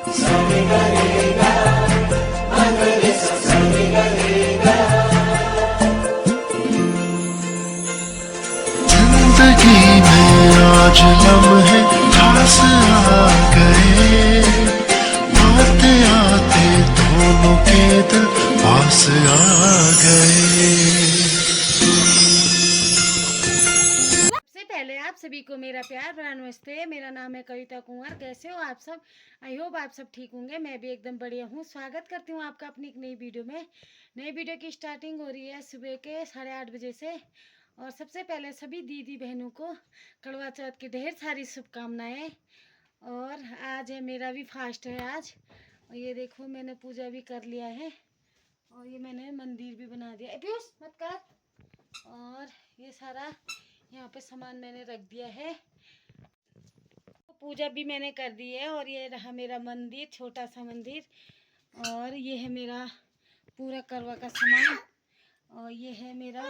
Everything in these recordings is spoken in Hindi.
जिंदगी में आज लम्हे खास आ गए, आते आते दोनों के दिल पास आ गए। सबसे पहले आप सभी को मेरा प्यार भरा नमस्ते। मेरा नाम है कविता कुंवर। कैसे हो आप सब? आई होप आप सब ठीक होंगे। मैं भी एकदम बढ़िया हूँ। स्वागत करती हूँ आपका अपनी एक नई वीडियो में। नई वीडियो की स्टार्टिंग हो रही है सुबह के 8:30 बजे से। और सबसे पहले सभी दीदी बहनों को करवा चौथ की ढेर सारी शुभकामनाएं। और आज है मेरा भी फास्ट है आज। और ये देखो मैंने पूजा भी कर लिया है और ये मैंने मंदिर भी बना दिया। पीयूष मत कर। और ये सारा यहाँ पे सामान मैंने रख दिया है। पूजा भी मैंने कर दी है और ये रहा मेरा मंदिर, छोटा सा मंदिर। और ये है मेरा पूरा करवा का सामान। और ये है मेरा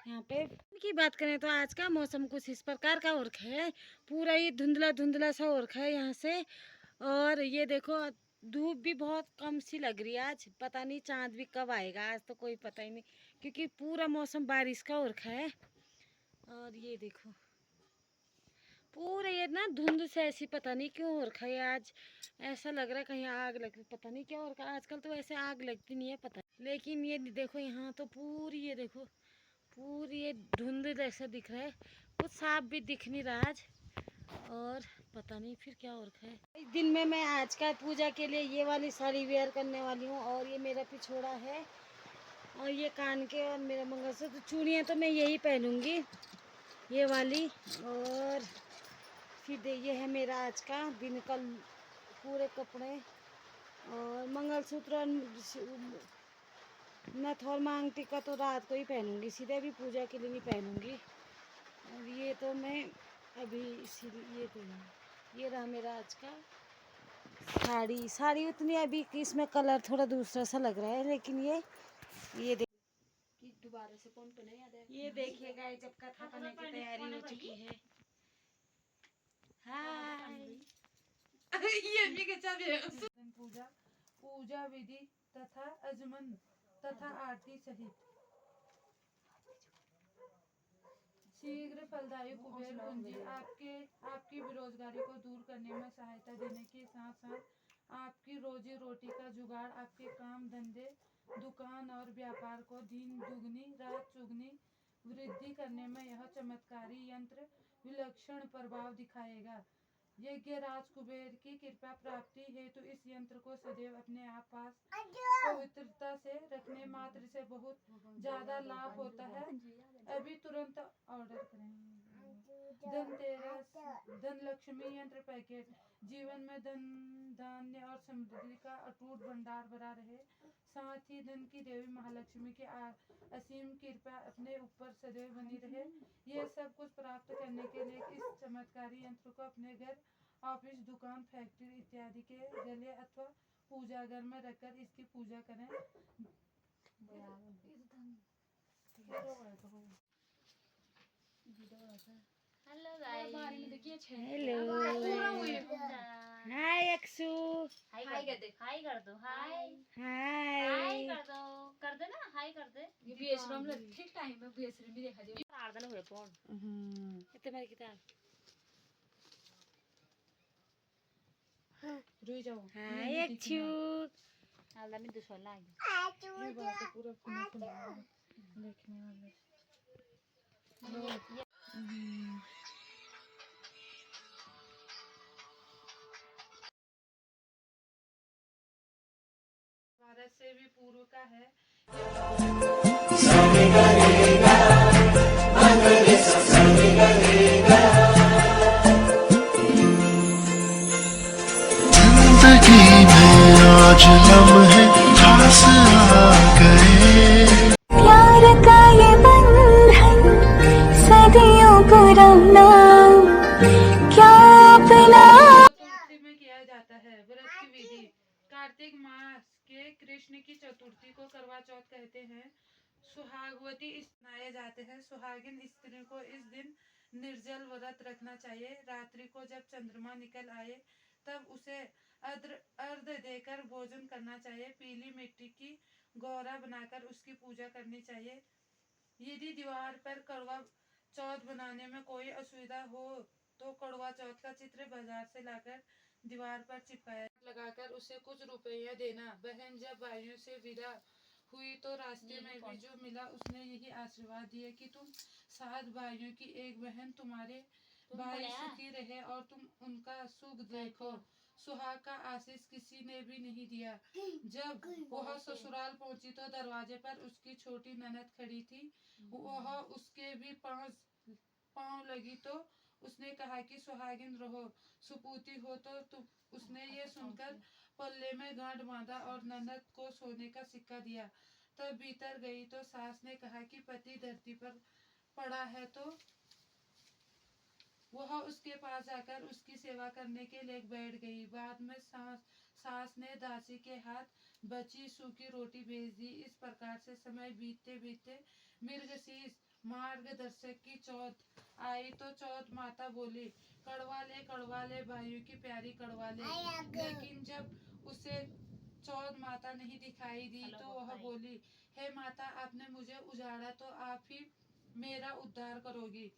यहाँ पे की बात करें तो आज का मौसम कुछ इस प्रकार का हो रखा है। पूरा ये धुंधला धुंधला सा हो रखा है यहाँ से। और ये देखो धूप भी बहुत कम सी लग रही है आज। पता नहीं चांद भी कब आएगा, आज तो कोई पता ही नहीं, क्योंकि पूरा मौसम बारिश का हो रखा है। और ये देखो पूरा ये ना धुंध से ऐसी पता नहीं क्यों हो रखा है आज। ऐसा लग रहा है कहीं आग लग, पता नहीं क्या हो रखा है। आजकल तो ऐसे आग लगती नहीं है पता, लेकिन ये देखो यहाँ तो पूरी ये देखो पूरी ये धुंध जैसा दिख रहा है, कुछ साफ भी दिख नहीं रहा आज। और पता नहीं फिर क्या हो रखा है। इस दिन में मैं आज का पूजा के लिए ये वाली साड़ी वेयर करने वाली हूँ। और ये मेरा पिछोड़ा है और ये कान के और मेरा मंगलसूत्र, चूड़ियाँ तो मैं यही पहनूंगी ये वाली। और फिर ये है मेरा आज का दिन का पूरे कपड़े और मंगलसूत्र और नथ और मांग टीका तो रात को ही पहनूंगी, सीधे भी पूजा के लिए नहीं पहनूंगी। और ये तो मैं अभी इसीलिए ये रहा मेरा आज का साड़ी उतनी अभी इसमें कलर थोड़ा दूसरा सा लग रहा है, लेकिन ये दोबारा से कौन तो नहीं आ रहा। ये देखिएगा जब कथा करने की तैयारी हो चुकी है। हाय ये भी के चल पूजा विधि तथा अजमन तथा आरती सहित शीघ्र फलदायी कुबेर पूंजी आपकी बेरोजगारी को दूर करने में सहायता देने के साथ साथ आपकी रोजी रोटी का जुगाड़, आपके काम धंधे दुकान और व्यापार को दिन दुगनी रात चुगनी वृद्धि करने में यह चमत्कारी यंत्र विलक्षण प्रभाव दिखाएगा। यज्ञ राज कुबेर की कृपा प्राप्ति हेतु इस यंत्र को सदैव अपने आप पास पवित्रता से रखने मात्र से बहुत ज्यादा लाभ होता है। अभी तुरंत ऑर्डर करें। धनतेरस धन लक्ष्मी यंत्र पैकेट। जीवन में धन धान्य और समृद्धि का अटूट भंडार भरा रहे, साथ ही धन की देवी महालक्ष्मी की असीम कृपा अपने ऊपर सदैव बनी रहे। ये सब कुछ प्राप्त करने के लिए इस चमत्कारी यंत्र को अपने घर, ऑफिस, दुकान, फैक्ट्री इत्यादि के गले अथवा पूजा घर में रखकर इसकी पूजा करें। Hello guys. Hello hi Akshu. Hi कर दे, हाय कर दो, हाय हाय हाय कर दे ना, हाय कर दे। ये बीएसरम ले ठीक टाइम में बीएसरम भी देखा जाए। आर्दन हुए फोन इतने मेरी किताब रुई जाओ। हाय अक्षु। आल्दा में दूसरा लाग ये बात पूरा फुना देखने वाले। भारत से भी पूर्व का है। जिंदगी में आज लम्हे खास आ गए, प्यार का ये बंधन सदियों पुराना क्या अपना चतुर्थी में किया जाता है। व्रत की विधि। कार्तिक मास के कृष्ण की चतुर्थी को करवा चौथ कहते हैं। सुहागवती स्नाए जाते हैं। सुहागिन स्त्री को इस दिन निर्जल व्रत रखना चाहिए। रात्रि को जब चंद्रमा निकल आए तब उसे अर्घ देकर भोजन करना चाहिए। पीली मिट्टी की गौरा बनाकर उसकी पूजा करनी चाहिए। यदि दीवार पर कड़वा चौथ बनाने में कोई असुविधा हो तो कड़वा चौथ का चित्र बाजार से लाकर दीवार पर चिपकाया लगाकर उसे कुछ रुपया देना। बहन जब भाइयों से विदा हुई तो रास्ते में भी जो मिला उसने यही आशीर्वाद दिया कि तुम 7 भाइयों की एक बहन, तुम्हारे भाई सुखी रहे और तुम उनका सुख देखो। सुहाग का आशीष किसी ने भी नहीं दिया। जब वह ससुराल पहुंची तो दरवाजे पर उसकी छोटी ननद खड़ी थी। वह उसके भी पाँव लगी तो उसने कहा कि सुहागिन रहो, सुपूती हो तो तुम। उसने ये सुनकर पल्ले में गांठ बांधा और ननद को सोने का सिक्का दिया। तब भीतर गई तो सास ने कहा कि पति धरती पर पड़ा है तो वह उसके पास जाकर उसकी सेवा करने के लिए बैठ गई। बाद में सास ने दासी के हाथ बची सूखी रोटी भेज दी। इस प्रकार से समय बीतते बीतते मृगशीर्ष मार्गदर्शक की चौथ आई तो चौथ माता बोली, कड़वा ले भाइयों की प्यारी कड़वा ले। लेकिन जब उसे चौथ माता नहीं दिखाई दी तो वह बोली, हे माता, आपने मुझे उजाड़ा तो आप ही मेरा उद्धार करोगी,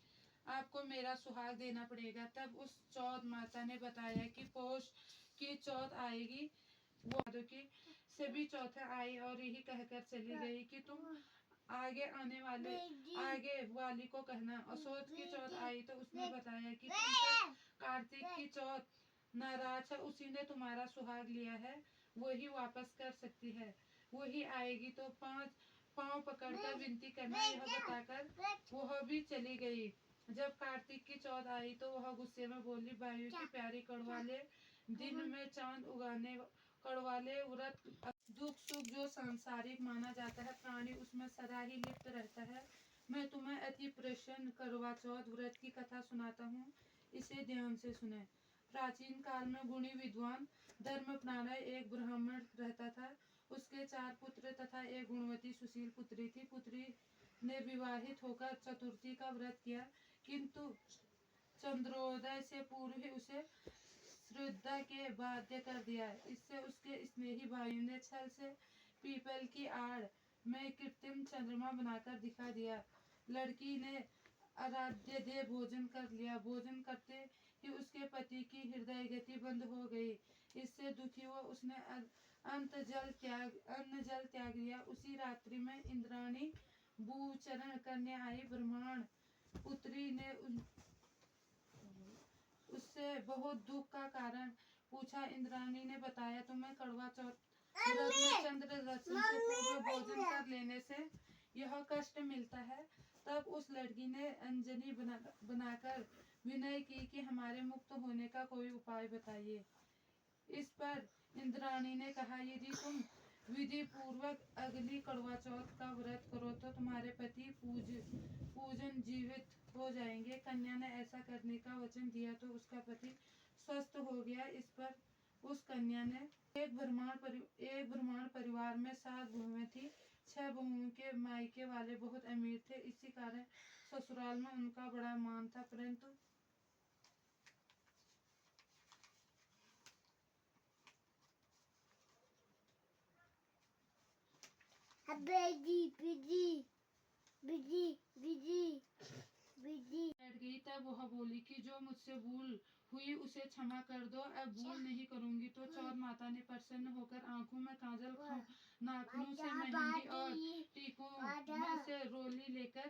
आपको मेरा सुहाग देना पड़ेगा। तब उस चौथ माता ने बताया कि पौष की चौथ आएगी। वो की सभी चौथें आई और यही कहकर चली गई कि तुम आगे वाली को कहना। असोज की चौथ आई तो उसने बताया कि तुम पर कार्तिक की चौथ नाराज है, उसी ने तुम्हारा सुहाग लिया है, वही वापस कर सकती है। वही आएगी तो 5 पाँव पकड़कर विनती करना। यह बताकर वह भी चली गई। जब कार्तिक की चौथ आई तो वह गुस्से में बोली, भाइयों की प्यारी कड़वाले, दिन में चांद उगाने कड़वाले व्रत दुख सुख जो सांसारिक माना जाता है, प्राणी उसमें सदा ही लिप्त रहता है। मैं तुम्हें अति प्रसन्न करवा चौथ व्रत की कथा सुनाता हूँ, इसे ध्यान से सुने। प्राचीन काल में गुणी विद्वान धर्मप्राण एक ब्राह्मण रहता था। उसके 4 पुत्र तथा एक गुणवती सुशील पुत्री थी। पुत्री ने विवाहित होकर चतुर्थी का व्रत किया, किंतु चंद्रोदय से पूर्व ही उसे श्रद्धा के बाध्य कर दिया। इससे उसके स्नेही भाइयों ने छल से पीपल की आड़ में कृत्रिम चंद्रमा बनाकर दिखा दिया। लड़की ने आराध्य दे भोजन कर लिया। भोजन करते ही उसके पति की हृदय गति बंद हो गई। इससे दुखी हुआ उसने अन्न जल त्याग लिया। उसी रात्रि में इंद्राणी भूचरण करने आई। ब्राह्मण पुत्री ने उससे बहुत दुख का कारण पूछा। इंद्राणी ने बताया, तुम्हें कड़वा चौथ व्रत में चंद्र दर्शन से पूर्व भोजन कर लेने से यह कष्ट मिलता है। तब उस लड़की ने अंजनी बनाकर विनय की कि हमारे मुक्त होने का कोई उपाय बताइए। इस पर इंद्राणी ने कहा, यदि तुम विधि पूर्वक अगली कड़वा चौथ का व्रत करो तो तुम्हारे पति पूजन जीवित हो जाएंगे। कन्या ने ऐसा करने का वचन दिया तो उसका पति स्वस्थ हो गया। इस पर उस कन्या ने एक ब्राह्मण परिवार में 7 बहुएं थी। 6 बहुओं के मायके वाले बहुत अमीर थे, इसी कारण ससुराल में उनका बड़ा मान था। परंतु बैठ गई। तब वह बोली कि जो मुझसे भूल हुई उसे क्षमा कर दो, अब भूल नहीं करूंगी। तो चौथ माता ने प्रसन्न होकर आंखों में काजल, नाखूनों से मेहंदी और टीकों में से रोली लेकर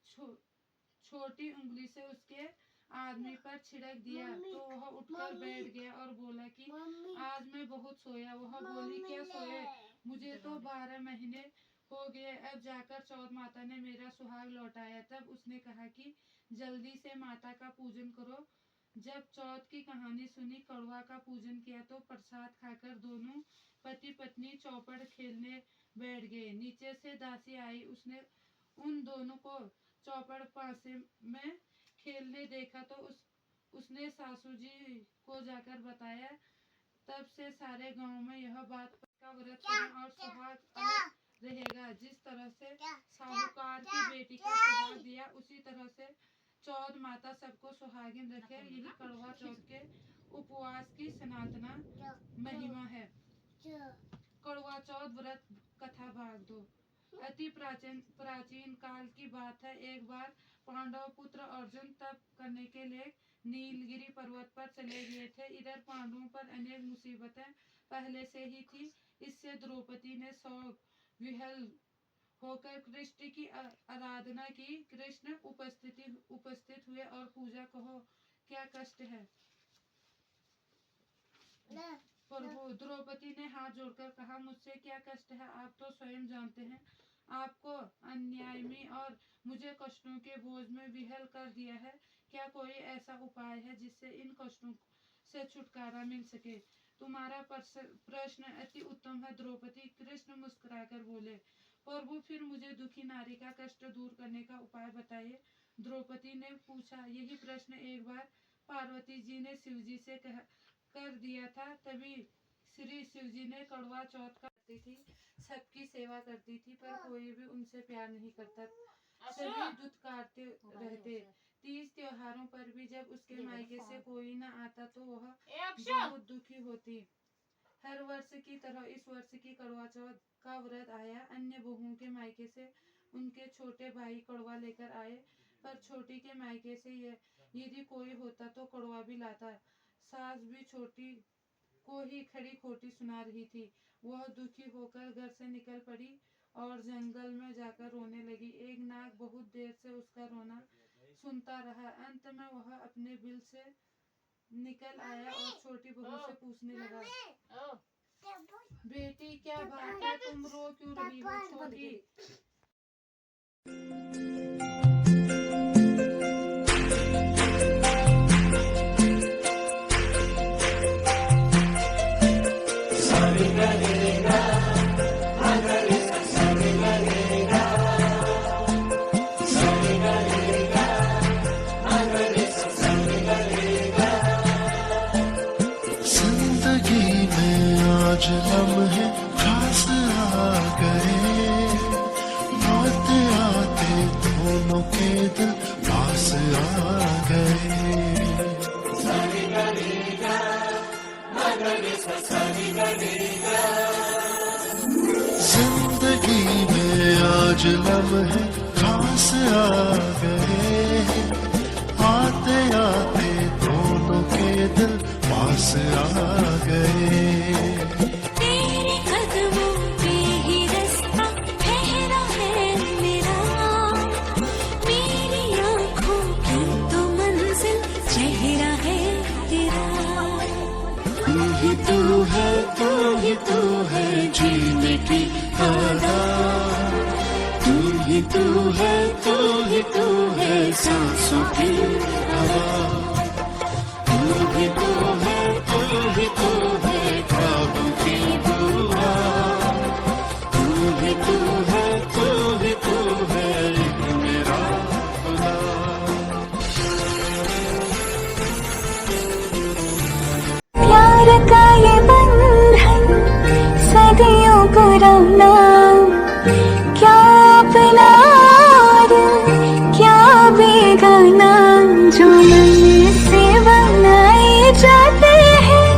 छोटी उंगली से उसके आदमी पर छिड़क दिया। तो वह उठकर बैठ गया और बोला कि आज मैं बहुत सोया। वह बोली, क्या सोए, मुझे तो 12 महीने हो गए, अब जाकर चौथ माता ने मेरा सुहाग लौटाया। तब उसने कहा कि जल्दी से माता का पूजन करो। जब चौथ की कहानी सुनी, कड़वा का पूजन किया तो प्रसाद खाकर दोनों पति पत्नी चौपड़ खेलने बैठ गए। नीचे से दासी आई, उसने उन दोनों को चौपड़ पासे में खेलने देखा तो उसने सासू जी को जाकर बताया। तब से सारे गांव में यह बात का व्रत करना और सुहाग अलग रहेगा। जिस तरह से साहूकार की बेटी का सुहाग दिया, उसी तरह से चौथ माता सबको सुहागिन रखे। यही कड़वा चौथ के उपवास की सनातना महिमा है। कड़वा चौथ व्रत कथा भाग 2। अति प्राचीन काल की बात है। एक बार पांडव पुत्र अर्जुन तप करने के लिए नीलगिरी पर्वत पर चले गए थे। इधर पांडवों पर अनेक मुसीबतें पहले से ही थी। इससे द्रौपदी ने विह्वल होकर कृष्ण की आराधना की। कृष्ण उपस्थित हुए और पूजा, कहो क्या कष्ट है प्रभु। द्रौपदी ने हाथ जोड़कर कहा, मुझसे क्या कष्ट है, आप तो स्वयं जानते हैं। आपको अन्याय में और मुझे कष्टों के बोझ में विह्वल कर दिया है। क्या कोई ऐसा उपाय है जिससे इन कष्टों से छुटकारा मिल सके? तुम्हारा प्रश्न अति उत्तम है द्रौपदी। कृष्ण मुस्कुराकर बोले, प्रभु फिर मुझे दुखी नारी का कष्ट दूर करने का उपाय बताइए। द्रौपदी ने पूछा। यही प्रश्न एक बार पार्वती जी ने शिव जी से कर दिया था। तभी श्री शिव जी ने कड़वा चौथ करती थी, सबकी सेवा करती थी, पर कोई भी उनसे प्यार नहीं करता। सभी दुत्कारते रहते। 30 त्योहारों पर भी जब उसके मायके से कोई न आता तो वह बहुत दुखी होती। हर वर्ष की तरह इस वर्ष की कड़वा चौथ का व्रत आया। अन्य बहुओं के मायके से उनके छोटे भाई कड़वा लेकर आए, पर छोटी के मायके से यदि कोई होता तो कड़वा भी लाता। सास भी छोटी को ही खड़ी खोटी सुना रही थी। वह दुखी होकर घर से निकल पड़ी और जंगल में जाकर रोने लगी। एक नाग बहुत देर से उसका रोना सुनता रहा। अंत में वह अपने बिल से निकल आया और छोटी बहू से पूछने लगा, बेटी क्या बात है, तुम रो क्यों रही हो? छोटी जिंदगी में आज लम्हे खास आ गए, आते आते दोनों के दिल पास आ गए। जिंदगी में आज लम्हे खास आ गए, आते आते दोनों के दिल पास आ गए। तेरे कदमों पे ही रास्ता ठहरा है मेरा, मेरी आँखों की तो मंजिल चेहरा है तेरा। तू ही तू है, तू ही तू है जीने की आधार। तू ही तू है, तू ही तू है सांसों की हवा। तू ही तू है, तू ही तू है ख्वाबों की दुआ। तू ही तू है, तू ही तू है मेरा खुदा। प्यार का ये बंधन सदियों पुराना, क्या अपना और क्या बेगाना, जो मन से बनाए जाते हैं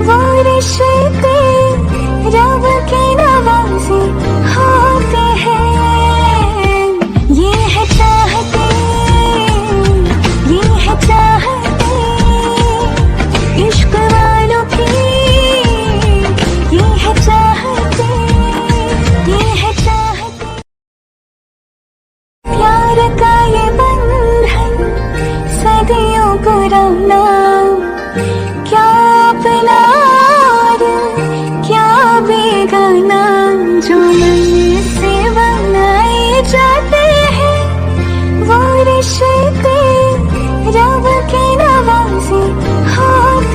वो रिश्ते रब के नवाज़े होते हैं। ये है चाहते, ये है चाहते इश्क वालों की, ये है चाहते, ये है चाहते। प्यार का ये बंधन सदियों पुराना, क्या अपना और क्या बेगाना, जो मन से बनाए जाते हैं वो रिश्ते रब के नवाज़े होते।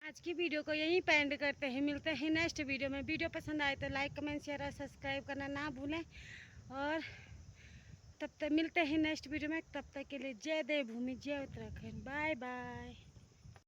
आज की वीडियो को यहीं पे एंड करते हैं। मिलते हैं नेक्स्ट वीडियो में। वीडियो पसंद आए तो लाइक कमेंट शेयर और सब्सक्राइब करना ना भूलें। और तब तक मिलते हैं नेक्स्ट वीडियो में। तब तक के लिए जय देवभूमि, जय उत्तराखंड। Bye bye.